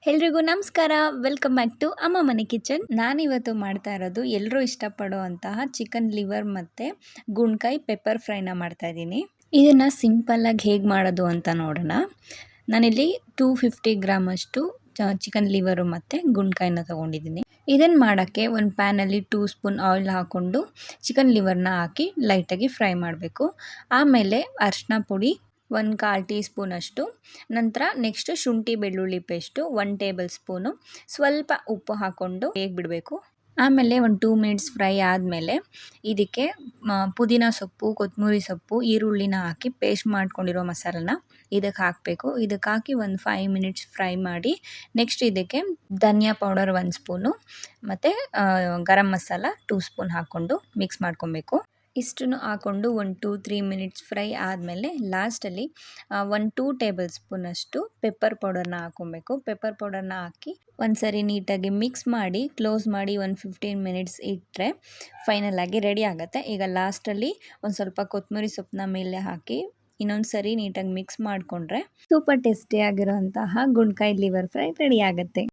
ಎಲ್ರಿಗೂ ನಮಸ್ಕಾರ. Welcome back to ಅಮ್ಮ ಮನೆ ಕಿಚನ್. ನಾನಿವತ್ತು ಮಾಡ್ತಾ ಇರೋದು ಎಲ್ಲರೂ ಇಷ್ಟಪಡುವಂತಹ ಚಿಕನ್ ಲಿವರ್ ಮತ್ತು ಗುಣ್ಕಾಯಿ ಪೆಪ್ಪರ್ ಫ್ರೈನ ಮಾಡ್ತಾ ಇದ್ದೀನಿ. ಇದನ್ನು ಸಿಂಪಲ್ಲಾಗಿ ಹೇಗೆ ಮಾಡೋದು ಅಂತ ನೋಡೋಣ. ನಾನಿಲ್ಲಿ 250 ಗ್ರಾಮ್ ಅಷ್ಟು ಚಿಕನ್ ಲಿವರು ಮತ್ತು ಗುಣ್ಕಾಯಿನ ತೊಗೊಂಡಿದ್ದೀನಿ. ಇದನ್ನು ಮಾಡೋಕ್ಕೆ ಒಂದು ಪ್ಯಾನಲ್ಲಿ 2 ಸ್ಪೂನ್ ಆಯಿಲ್ ಹಾಕ್ಕೊಂಡು ಚಿಕನ್ ಲಿವರ್ನ ಹಾಕಿ ಲೈಟಾಗಿ ಫ್ರೈ ಮಾಡಬೇಕು. ಆಮೇಲೆ ಅರಿಶಿನ ಪುಡಿ 1/4 ಟೀ ಸ್ಪೂನಷ್ಟು, ನಂತರ ನೆಕ್ಸ್ಟ್ ಶುಂಠಿ ಬೆಳ್ಳುಳ್ಳಿ ಪೇಸ್ಟು 1 ಟೇಬಲ್ ಸ್ಪೂನು, ಸ್ವಲ್ಪ ಉಪ್ಪು ಹಾಕ್ಕೊಂಡು ಬೇಗ ಬಿಡಬೇಕು. ಆಮೇಲೆ ಒಂದು 2 ಮಿನಿಟ್ಸ್ ಫ್ರೈ ಆದಮೇಲೆ ಇದಕ್ಕೆ ಪುದೀನ ಸೊಪ್ಪು, ಕೊತ್ತಂಬರಿ ಸೊಪ್ಪು, ಈರುಳ್ಳಿನ ಹಾಕಿ ಪೇಸ್ಟ್ ಮಾಡ್ಕೊಂಡಿರೋ ಮಸಾಲನ ಇದಕ್ಕೆ ಹಾಕಬೇಕು. ಇದಕ್ಕೆ ಹಾಕಿ ಒಂದು 5 ಮಿನಿಟ್ಸ್ ಫ್ರೈ ಮಾಡಿ ನೆಕ್ಸ್ಟ್ ಇದಕ್ಕೆ ಧನಿಯಾ ಪೌಡರ್ 1 ಸ್ಪೂನು ಮತ್ತು ಗರಂ ಮಸಾಲ 2 ಸ್ಪೂನ್ ಹಾಕ್ಕೊಂಡು ಮಿಕ್ಸ್ ಮಾಡ್ಕೊಬೇಕು. ಇಷ್ಟನ್ನು ಹಾಕ್ಕೊಂಡು ಒಂದು 2-3 ಮಿನಿಟ್ಸ್ ಫ್ರೈ ಆದಮೇಲೆ ಲಾಸ್ಟಲ್ಲಿ 1-2 ಟೇಬಲ್ ಸ್ಪೂನಷ್ಟು ಪೆಪ್ಪರ್ ಪೌಡರ್ನ ಹಾಕ್ಕೊಬೇಕು. ಪೆಪ್ಪರ್ ಪೌಡರ್ನ ಹಾಕಿ ಒಂದ್ಸರಿ ನೀಟಾಗಿ ಮಿಕ್ಸ್ ಮಾಡಿ ಕ್ಲೋಸ್ ಮಾಡಿ ಒಂದು 15 ಮಿನಿಟ್ಸ್ ಇಟ್ಟರೆ ಫೈನಲಾಗಿ ರೆಡಿ ಆಗುತ್ತೆ. ಈಗ ಲಾಸ್ಟಲ್ಲಿ ಒಂದು ಸ್ವಲ್ಪ ಕೊತ್ತಂಬರಿ ಸೊಪ್ಪನ್ನ ಮೇಲೆ ಹಾಕಿ ಇನ್ನೊಂದು ಸರಿ ನೀಟಾಗಿ ಮಿಕ್ಸ್ ಮಾಡಿಕೊಂಡ್ರೆ ಸೂಪರ್ ಟೇಸ್ಟಿಯಾಗಿರೋಂತಹ ಗುಣ್ಕಾಯಿ ಲಿವರ್ ಫ್ರೈ ರೆಡಿ ಆಗುತ್ತೆ.